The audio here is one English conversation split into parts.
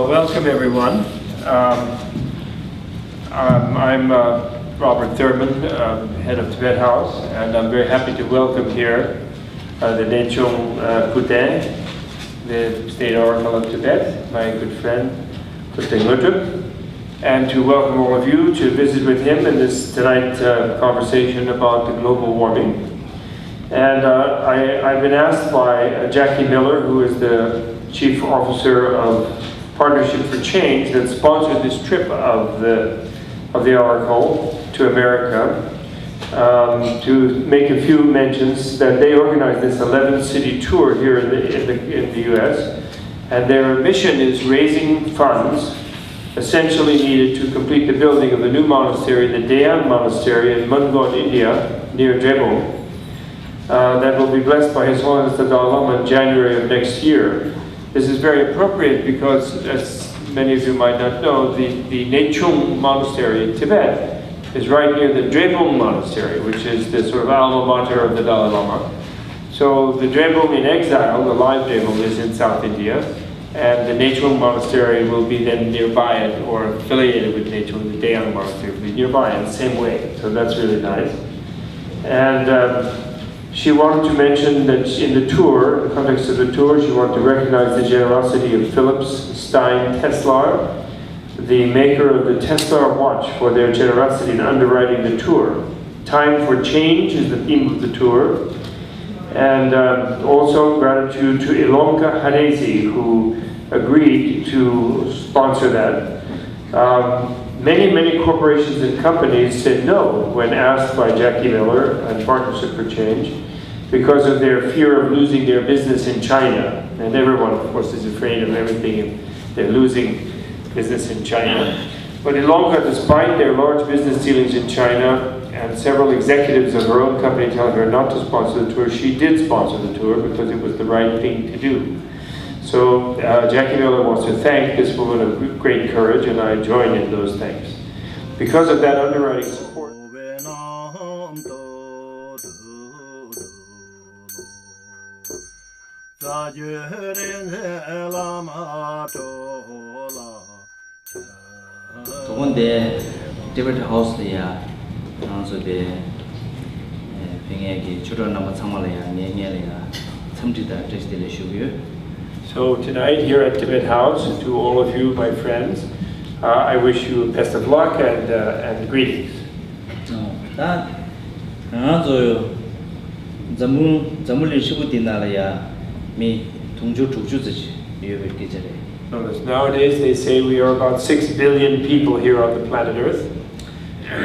Welcome everyone. I'm Robert Thurman, head of Tibet House, and I'm very happy to welcome here the Nechung Kuten, the State Oracle of Tibet, my good friend Kuten Lutuk, and to welcome all of you to visit with him in this tonight's conversation about the global warming. And I've been asked by Jackie Miller, who is the Chief Officer of Partnership for Change that sponsored this trip of the Oracle to America, to make a few mentions that they organized this 11-city tour here in the U.S. and their mission is raising funds essentially needed to complete the building of the new monastery, the Deyang Monastery in Mungon, India, near Drebung, that will be blessed by His Holiness the Dalai Lama in January of next year. This is very appropriate because, as many of you might not know, the Nechung Monastery in Tibet is right near the Drebung Monastery, which is the sort of alma mater of the Dalai Lama. So the Drebung in exile, the live Drebung, is in South India, and the Nechung Monastery will be then nearby it, or affiliated with Nechung, the Deyang Monastery will be nearby in the same way. So that's really nice. And she wanted to mention that in the tour, in the context of the tour, she wanted to recognize the generosity of Philips Stein Tesla, the maker of the Tesla watch, for their generosity in underwriting the tour. Time for Change is the theme of the tour. And also gratitude to Ilonka Hadezi, who agreed to sponsor that. Many corporations and companies said no when asked by Jackie Miller and Partnership for Change because of their fear of losing their business in China. And everyone, of course, is afraid of everything, and they're losing business in China. But Ilonka, despite their large business dealings in China and several executives of her own company telling her not to sponsor the tour, she did sponsor the tour because it was the right thing to do. So Jackie Miller wants to thank this woman of great courage, and I join in those thanks. Because of that underwriting support. Tibet House also the So tonight here at Tibet House, to all of you, my friends, I wish you best of luck and greetings. Notice, nowadays they say we are about 6 billion people here on the planet Earth. So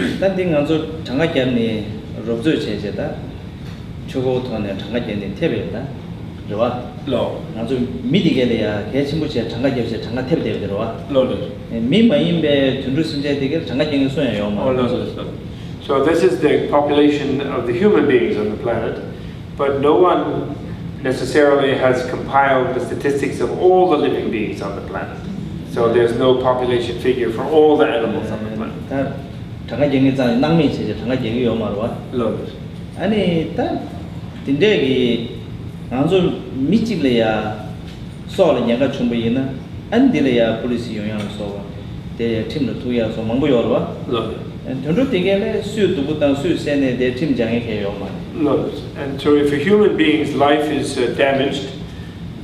this is the population of the human beings on the planet, but no one necessarily has compiled the statistics of all the living beings on the planet. So there's no population figure for all the animals on the planet. And so if a human being's life is damaged,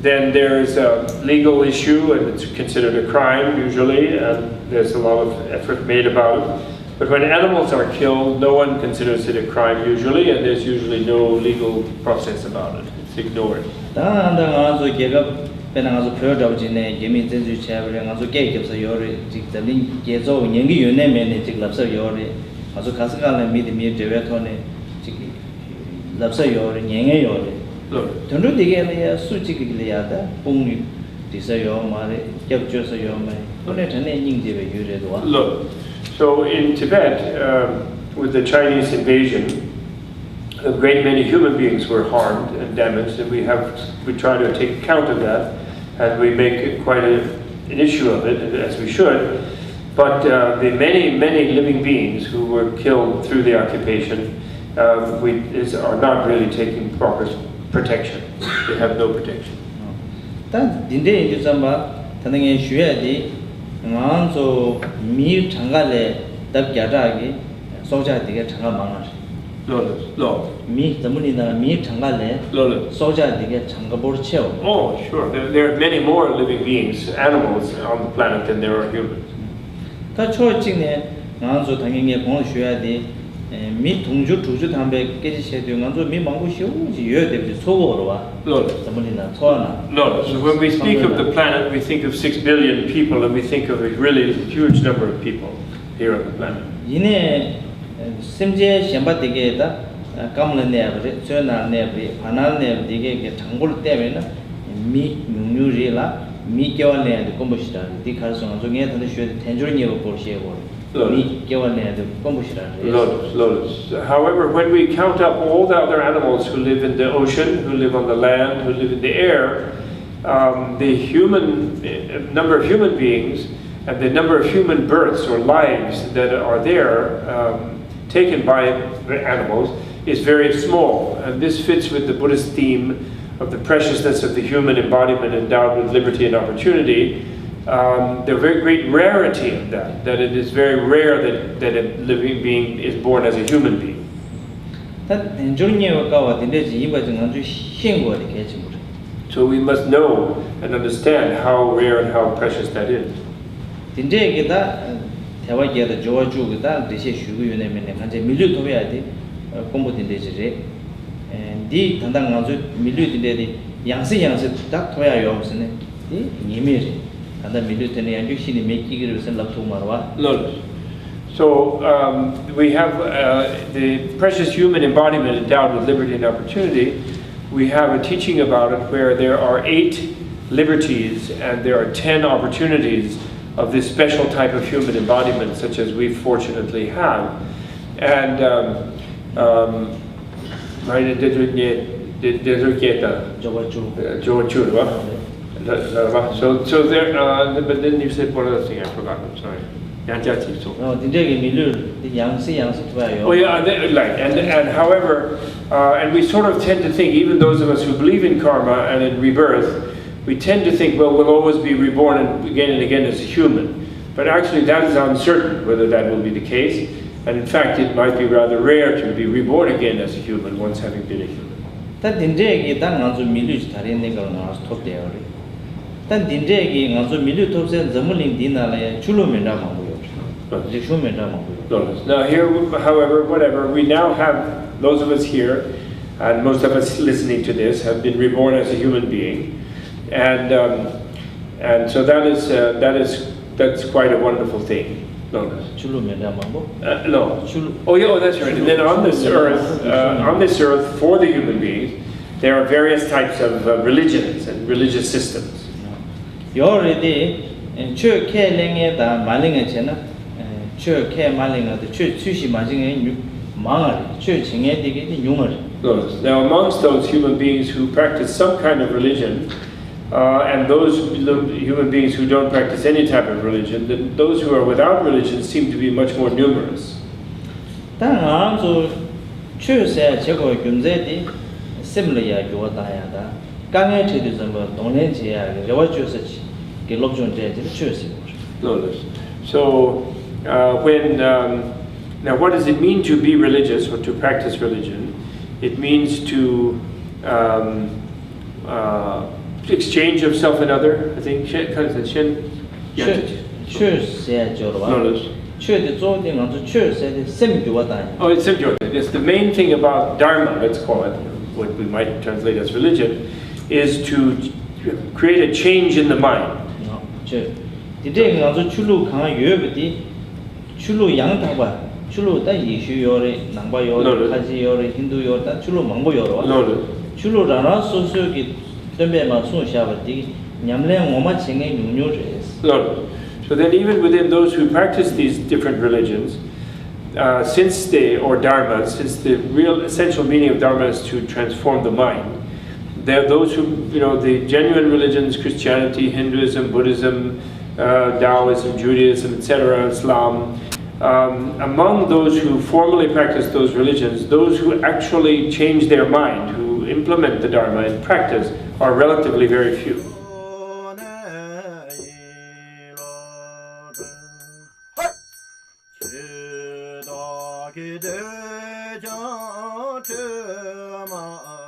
then there is a legal issue and it's considered a crime usually, and there's a lot of effort made about it. But when animals are killed, no one considers it a crime usually, and there's usually no legal process about it. It's ignored. Look, so in Tibet, with the Chinese invasion, a great many human beings were harmed and damaged, and we try to take account of that, and we make quite an issue of it, as we should. But the many living beings who were killed through the occupation are not really taking proper protection. They have no protection. 단 딘데 이제 삼바 타능에 쉬야지 나한소 미 장가래 답갸자기 소자디게 장가 망아 No. 미 때문이나 미 장가래 소자디게 장가 볼 채워. Oh, sure. There are many more living beings, animals on the planet than there are humans. 다 초직네 나한소 당연히 공 쉬야지 미 동주 두주 담배 깨지 셔도 나한소 미 망고 쉬우지 여야 되지 소고로 와. 때문이나 소하나. No. So when we speak of the planet, we think of 6 billion people, and we think of a really huge number of people here on the planet. 이네 심지에 셴바디게다 까물네버리 저나네버리 파나네버디게 장골 때문에 미 능률이라 미겨원네도 공부시다 디카르송 중에 단도 쉬어 텐저니어 볼시에고 미겨원네도 공부시다. Lotus. However, when we count up all the other animals who live in the ocean, who live on the land, who live in the air, the number of human beings and the number of human births or lives that are there taken by the animals is very small. And this fits with the Buddhist theme of the preciousness of the human embodiment endowed with liberty and opportunity. The very great rarity of that it is very rare that a living being is born as a human being. So we must know and understand how rare and how precious that is. 대화기에다 조아주고다 대세 슈구유네면에 간제 밀류토베야디 공부된데지레 디 단당 가서 밀류된데디 양세 딱 토야요 무슨네 디 니메리 단당 밀류테네 양주신이 메기기를 무슨 랍토마르와. So we have the precious human embodiment endowed with liberty and opportunity. We have a teaching about it where there are 8 liberties and there are 10 opportunities of this special type of human embodiment, such as we fortunately have. And so there, but then you said one other thing I forgot, I'm sorry. Oh yeah, right. And however, and we sort of tend to think, even those of us who believe in karma and in rebirth, we tend to think, well, we'll always be reborn again and again as a human. But actually that is uncertain whether that will be the case. And in fact, it might be rather rare to be reborn again as a human once having been a human. Now here, however, whatever, we now have, those of us here, and most of us listening to this, have been reborn as a human being. And so that's quite a wonderful thing. No. Oh yeah, that's right. And then on this earth, for the human beings, there are various types of religions and religious systems. Now amongst those human beings who practice some kind of religion, and those human beings who don't practice any type of religion, then those who are without religion seem to be much more numerous. So now what does it mean to be religious or to practice religion? It means to exchange of self and other, I think. Oh, it's simple. Yes, the main thing about Dharma, let's call it, what we might translate as religion, is to create a change in the mind. So then even within those who practice these different religions, since the real essential meaning of Dharma is to transform the mind, there are those who, the genuine religions, Christianity, Hinduism, Buddhism, Taoism, Judaism, etc., Islam, among those who formally practice those religions, those who actually change their mind, who implement the Dharma in practice, are relatively very few. Thurman